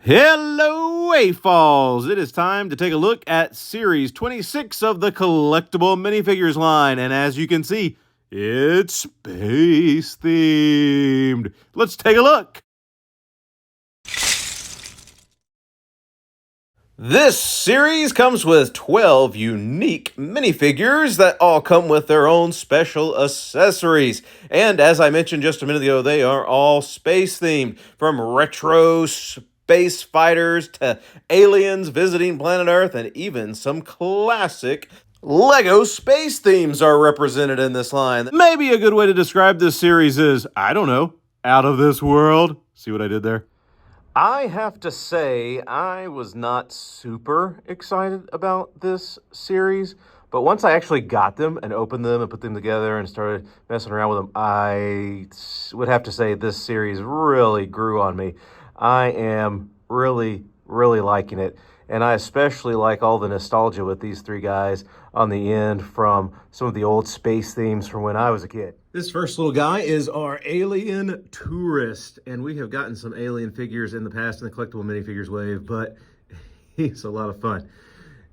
Hello, A-Falls! It is time to take a look at Series 26 of the Collectible Minifigures line, and as you can see, it's space-themed. Let's take a look! This series comes with 12 unique minifigures that all come with their own special accessories. And as I mentioned just a minute ago, they are all space-themed, from retro space fighters to aliens visiting planet Earth, and even some classic Lego space themes are represented in this line. Maybe a good way to describe this series is, I don't know, out of this world. See what I did there? I have to say, I was not super excited about this series, but once I actually got them and opened them and put them together and started messing around with them, I would have to say this series really grew on me. I am really liking it, and I especially like all the nostalgia with these three guys on the end from some of the old space themes from when I was a kid. This first little guy is our alien tourist, and we have gotten some alien figures in the past in the Collectible Minifigures wave, but he's a lot of fun.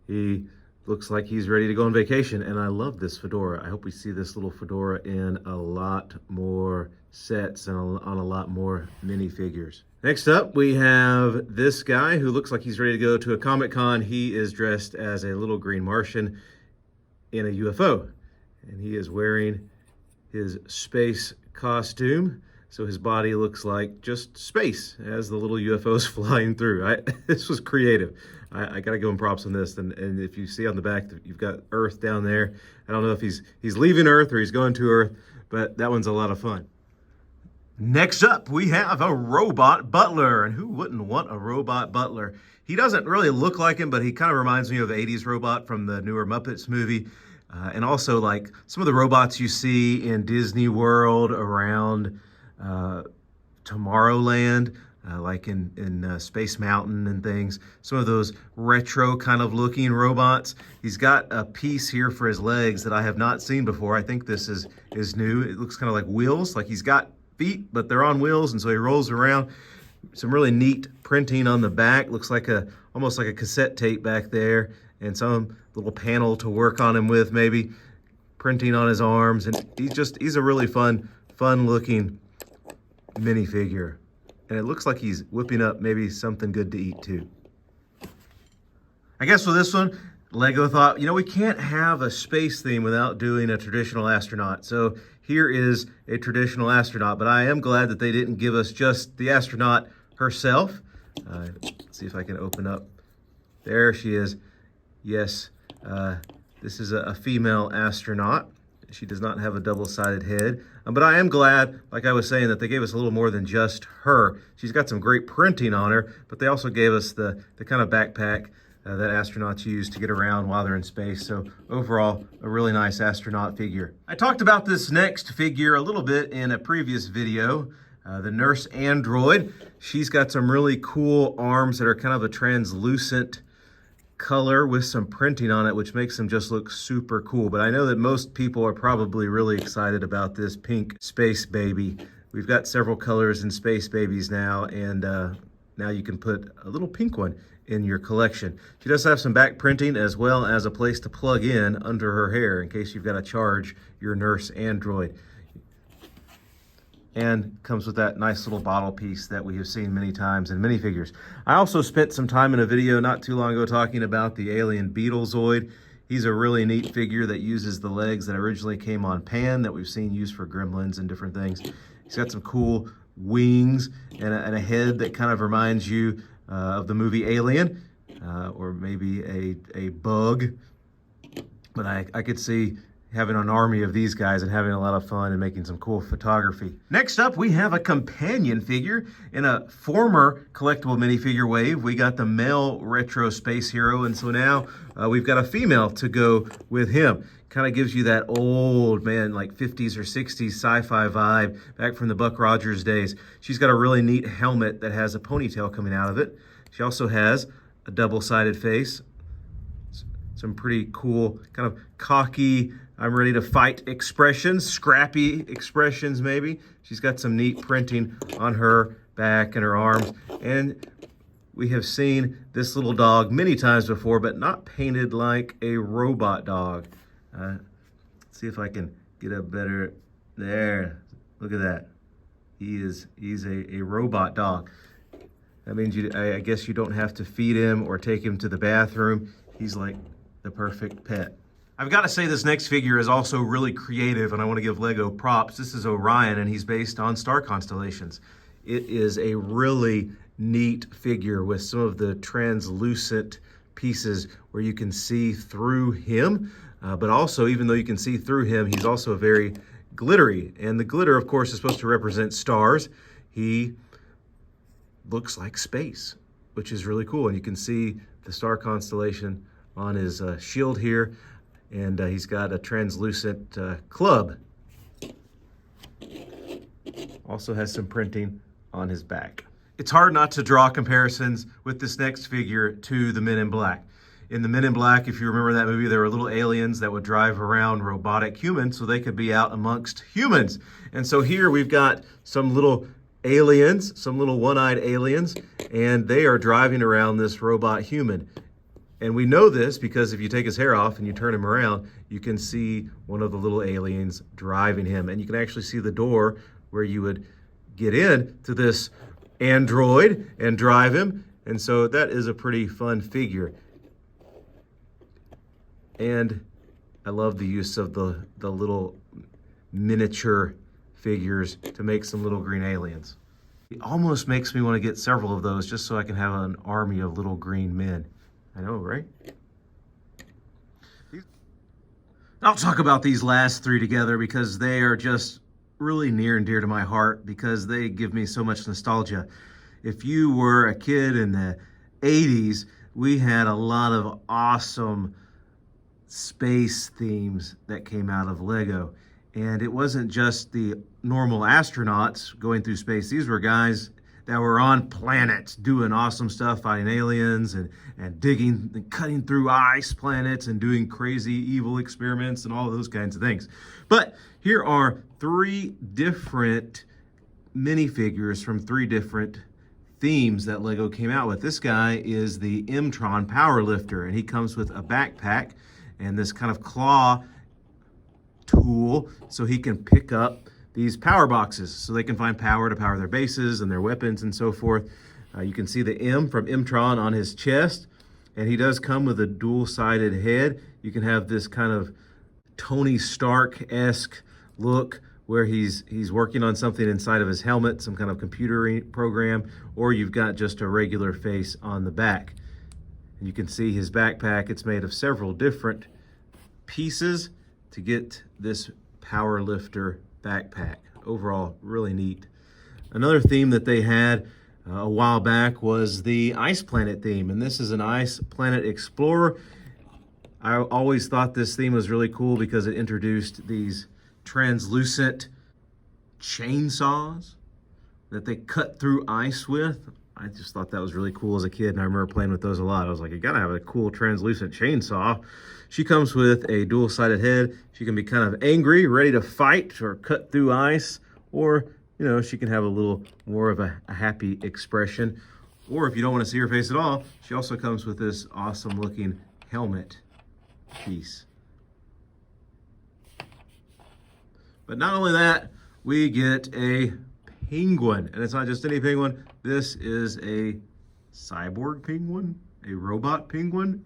He looks like he's ready to go on vacation, and I love this fedora. I hope we see this little fedora in a lot more sets and on a lot more minifigures. Next up, we have this guy who looks like he's ready to go to a Comic-Con. He is dressed as a little green Martian in a UFO, and he is wearing his space costume, so his body looks like just space as the little UFO's flying through. This was creative. I gotta give him props on this. And if you see on the back, you've got Earth down there. I don't know if he's leaving Earth or he's going to Earth, but that one's a lot of fun. Next up, we have a robot Butler, and who wouldn't want a robot Butler? He doesn't really look like him, but he kind of reminds me of the 80s robot from the newer Muppets movie. And also like some of the robots you see in Disney World around Tomorrowland, like in Space Mountain and things. Some of those retro kind of looking robots. He's got a piece here for his legs that I have not seen before. I think this is new. It looks kind of like wheels, like he's got feet, but they're on wheels, and so he rolls around. Some really neat printing on the back. Looks like almost like a cassette tape back there, and some little panel to work on him with, maybe printing on his arms. And he's a really fun looking minifigure. And it looks like he's whipping up maybe something good to eat too. I guess with this one, Lego thought, we can't have a space theme without doing a traditional astronaut. So here is a traditional astronaut, but I am glad that they didn't give us just the astronaut herself. Let's see if I can open up. There she is. Yes, this is a female astronaut. She does not have a double-sided head. But I am glad, like I was saying, that they gave us a little more than just her. She's got some great printing on her, but they also gave us the kind of backpack that astronauts use to get around while they're in space. So overall, a really nice astronaut figure. I talked about this next figure a little bit in a previous video, the nurse android. She's got some really cool arms that are kind of a translucent color with some printing on it, which makes them just look super cool. But I know that most people are probably really excited about this pink space baby. We've got several colors in space babies now, and now you can put a little pink one in your collection. She does have some back printing as well as a place to plug in under her hair in case you've got to charge your nurse android. And comes with that nice little bottle piece that we have seen many times in minifigures. I also spent some time in a video not too long ago talking about the alien Beetlezoid. He's a really neat figure that uses the legs that originally came on Pan that we've seen used for Gremlins and different things. He's got some cool wings and a head that kind of reminds you of the movie Alien, or maybe a bug. But I could see having an army of these guys and having a lot of fun and making some cool photography. Next up, we have a companion figure in a former Collectible Minifigure wave. We got the male retro space hero, and so now we've got a female to go with him. Kind of gives you that old, man, like 50s or 60s sci-fi vibe back from the Buck Rogers days. She's got a really neat helmet that has a ponytail coming out of it. She also has a double-sided face. Some pretty cool, kind of cocky, I'm ready to fight expressions, scrappy expressions maybe. She's got some neat printing on her back and her arms. And we have seen this little dog many times before, but not painted like a robot dog. Let's see if I can get a better, there, look at that. He's a robot dog. That means I guess you don't have to feed him or take him to the bathroom. He's like the perfect pet. I've got to say this next figure is also really creative, and I want to give LEGO props. This is Orion, and he's based on star constellations. It is a really neat figure with some of the translucent pieces where you can see through him, but also, even though you can see through him, he's also very glittery. And the glitter, of course, is supposed to represent stars. He looks like space, which is really cool. And you can see the star constellation on his shield here. And he's got a translucent club. Also has some printing on his back. It's hard not to draw comparisons with this next figure to the Men in Black. In the Men in Black, if you remember that movie, there were little aliens that would drive around robotic humans so they could be out amongst humans. And so here we've got some little aliens, some little one-eyed aliens, and they are driving around this robot human. And we know this because if you take his hair off and you turn him around, you can see one of the little aliens driving him. And you can actually see the door where you would get in to this android and drive him. And so that is a pretty fun figure. And I love the use of the little miniature figures to make some little green aliens. It almost makes me want to get several of those just so I can have an army of little green men. I know, right? I'll talk about these last three together because they are just really near and dear to my heart because they give me so much nostalgia. If you were a kid in the 80s, we had a lot of awesome space themes that came out of LEGO. And it wasn't just the normal astronauts going through space. These were guys that were on planets doing awesome stuff, fighting aliens and digging and cutting through ice planets and doing crazy evil experiments and all of those kinds of things. But here are three different minifigures from three different themes that LEGO came out with. This guy is the M-Tron powerlifter, and he comes with a backpack and this kind of claw tool so he can pick up these power boxes so they can find power to power their bases and their weapons and so forth. You can see the M from M-Tron on his chest, and he does come with a dual-sided head. You can have this kind of Tony Stark-esque look where he's working on something inside of his helmet, some kind of computer program, or you've got just a regular face on the back. And you can see his backpack. It's made of several different pieces to get this power lifter backpack. Overall, really neat. Another theme that they had a while back was the Ice Planet theme, and this is an Ice Planet Explorer. I always thought this theme was really cool because it introduced these translucent chainsaws that they cut through ice with. I just thought that was really cool as a kid, and I remember playing with those a lot. I was like, you gotta have a cool translucent chainsaw. She comes with a dual-sided head. She can be kind of angry, ready to fight or cut through ice, or, you know, she can have a little more of a happy expression. Or if you don't want to see her face at all, she also comes with this awesome-looking helmet piece. But not only that, we get a penguin. And it's not just any penguin. This is a cyborg penguin, a robot penguin.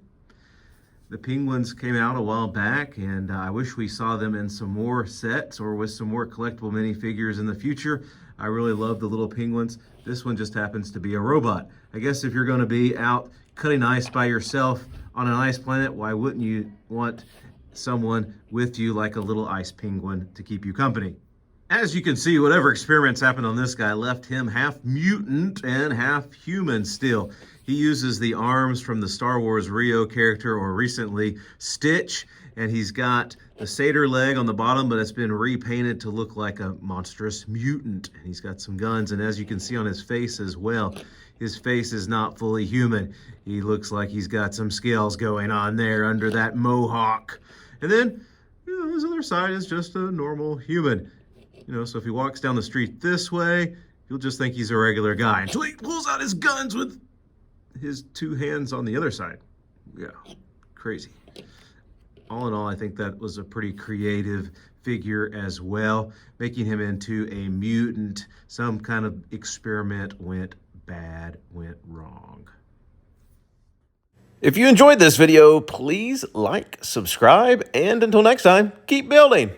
The penguins came out a while back, and I wish we saw them in some more sets or with some more collectible minifigures in the future. I really love the little penguins. This one just happens to be a robot. I guess if you're going to be out cutting ice by yourself on an ice planet, why wouldn't you want someone with you like a little ice penguin to keep you company? As you can see, whatever experiments happened on this guy left him half mutant and half human still. He uses the arms from the Star Wars Rio character, or recently Stitch, and he's got the satyr leg on the bottom, but it's been repainted to look like a monstrous mutant. And he's got some guns, and as you can see on his face as well, his face is not fully human. He looks like he's got some scales going on there under that mohawk. And then, you know, his other side is just a normal human. You know, so if he walks down the street this way, you'll just think he's a regular guy until he pulls out his guns with his two hands on the other side. Yeah, crazy. All in all, I think that was a pretty creative figure as well, making him into a mutant. Some kind of experiment went bad, went wrong. If you enjoyed this video, please like, subscribe, and until next time, keep building.